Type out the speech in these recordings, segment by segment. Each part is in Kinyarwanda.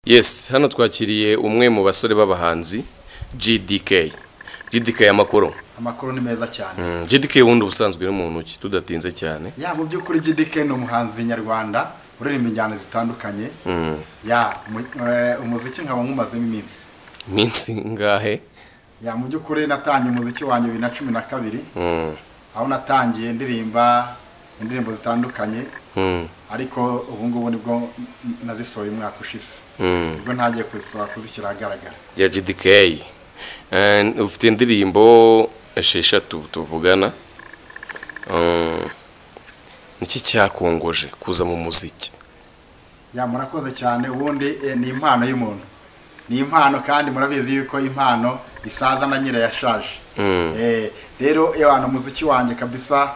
Yes, hano twakiriye umwe mu basore b'abahanzi GDK. GDK amakuru ni meza cyane. GDK wundi ubusanzwe n'umuntu ki tudatinze cyane. Ya mu byukuri GDK ni umuhanzi nyarwanda uririmba injyana zitandukanye. Ya umuziki nkaba nkumazemo iminsi ngahe? Ya mu byukuri natanye umuziki wanjye 2012. Aho natangiye indirimbo zitandukanye. Ariko ubu ngubu nibwo nazisohoye umwaka ushize. Ubwo ntagiye kuzishyira ahagaragara. Ya GDK. Ufite indirimbo esheshatu tuvugana. Niki cyakongoje kuza mu muziki? Ya murakoze cyane ubundi ni impano y'umuntu. Ni impano kandi murabizi yuko impano isaza na nyira yashaje. Rero abantu muziki wanjye kabisa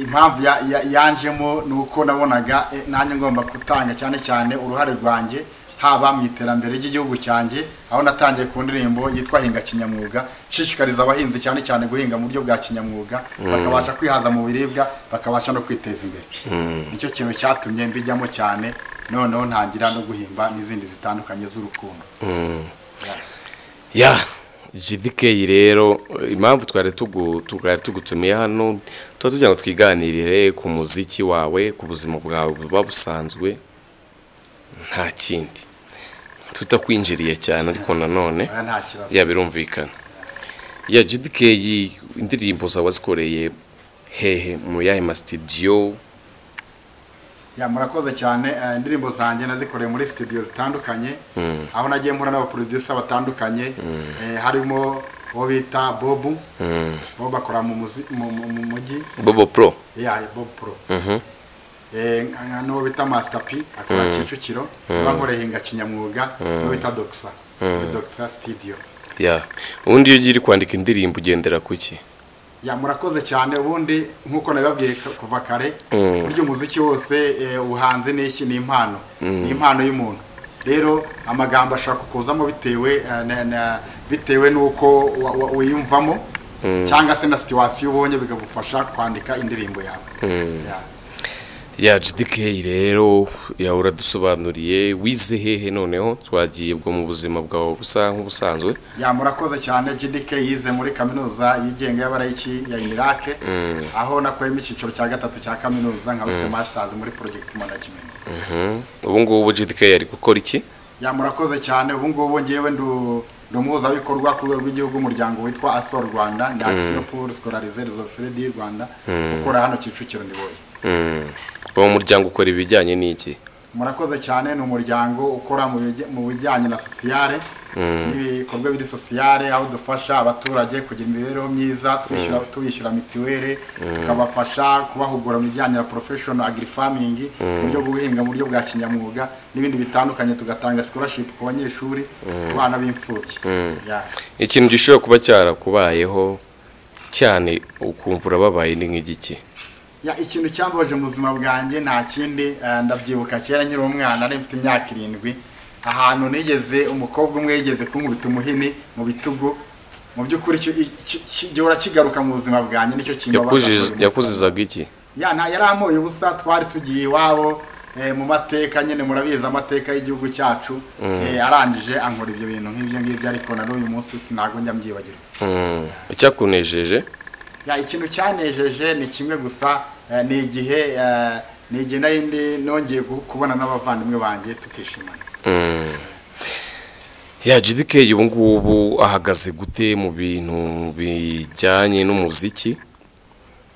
impamvu yanjemo nuko nabonaga nanjye ngomba gutanga cyane uruhare rwanjye haba mu iterambere ry'igihugu cyanjye aho natangiye ku ndirimbo yitwa Hinga Kinyamwuga shishikariza abahinzi cyane guhinga mu buryo bwa kinyamwuga bakabasha kwihaza mu biribwa bakabasha no kwiteza imbere. Nicyo kintu cyatumye mbijyamo cyane noneho ntangira no guhimba n'izindi zitandukanye z'urukundo. Ya GDK rero impamvu twari tugutumiye hano tugira ngo twiganirire ku muziki wawe ku buzima bwawe babusanzwe nta kindi tutakwinjiriye cyane ariko nanone ya birumvikana. Ya GDK indirimbo zawe zikoreye hehe mu yahe ma studio? Ya murakoze cyane indirimbo zanjye nazikoreye muri studio zitandukanye aho nagiye mpura n'aba producer batandukanye harimo bo bita Bob bakora mu mujyi Bobo Pro. Ya Bob Pro. No bita Master P akora Kicukiro bankoreye Hinga Kinyamwuga no bita Doxa Studio. Ya undi ugiri kwandika indirimbo ugendera kuki? Ya murakoze cyane ubundi nkuko nababwiye kuva kare buryo umuziki wose uhanze n'iki ni impano. Ni impano y'umuntu. Rero amagambo ashaka kuzamo bitewe nuko wiyumvamo cyangwa se na situation ubonye bigagufasha kwandika indirimbo yawe. Ya GDK rero ya uradusobanuriye wize hehe noneho twagiye bwo mu buzima bwawe busa nk'ubusanzwe? Ya murakoze cyane GDK yize muri kaminuza yigenga y'abarayiki ya Inirake aho nakoyemo icyiciro cya gatatu cya kaminuza nkabafite masters muri project management. Ubu ngubu GDK yari gukora iki? Ya murakoze cyane ubu ngubu ngewe ndumuza bikorwa ku rwego rw'igihugu umuryango witwa ASOR Rwanda ni Action pour Scolariser les Orphelins du Rwanda ukora hano Kicukiro Ndiboye. Uwo muryango ukora ibijyanye n'iki? Murakoze cyane ni umuryango ukora mu bijyanye na sociale n'ibikorwa biri sociale aho dufasha abaturage kugira imibereho myiza tubishyura mitiwere tukabafasha kubahugura mu bijyanye na professional agri farming buryo guhinga mu buryo bwa kinyamwuga n'ibindi bitandukanye tugatanga scholarship ku banyeshuri abana b'imfubyi. Ikintu gishobora kuba cyarakubayeho cyane ukumvura babaye ni nk'igiki? Ya ikintu cyambaje mu buzima bwanjye nta kindi ndabyibuka kera nkiri umwana nari mfite imyaka 7 ahantu nigeze umukobwa umwe yigeze kunkubita umuhini mu bitugu mu byukuri gihora kigaruka mu buzima bwanjye nicyo kimbabaza. Yakuzizaga iki? Ya nta yaramoye ubusa twari tugiye iwabo mu mateka nyene murabiza amateka y'igihugu cyacu arangije ankora ibyo bintu nk'ibyo ariko na uyu munsi sinago njya mbyibagira. Icyakunejeje? Ya ikintu cyanejeje ni kimwe gusa ni igihe narindi nongeye kubona n'abavandimwe banjye tukishimana. Ya GDK ubu ngubu ahagaze gute mu bintu bijyanye n'umuziki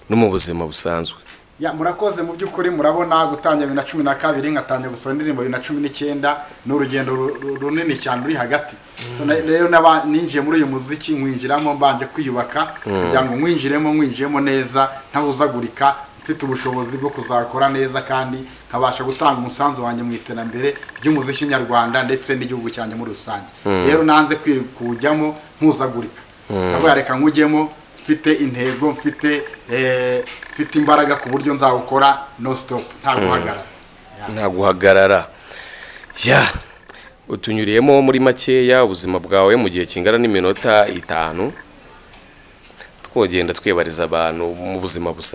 no mu buzima busanzwe? Ya murakoze mu byukuri murabona gutangira 2012 nkatangira gusohora indirimbo 2019 n'urugendo runini cyane ruri hagati. So rero ninjiye muri uyu muziki nkwinjiramo mbanje kwiyubaka kugira ngo nkwinjiremo neza ntawuzagurika mfite ubushobozi bwo kuzakora neza kandi nkabasha gutanga umusanzu wanjye mu iterambere ry'umuziki nyarwanda ndetse n'igihugu cyanjye muri rusange. Rero nanze kujyamo mpuzagurika ntabwo yareka nkujyemo mfite intego mfite imbaraga ku buryo nzawukora no stop nta guhagarara. Ya utunyuriyemo muri makeya ubuzima bwawe mu gihe kingana n'iminota 5 twogenda twebariza abantu mu buzima busa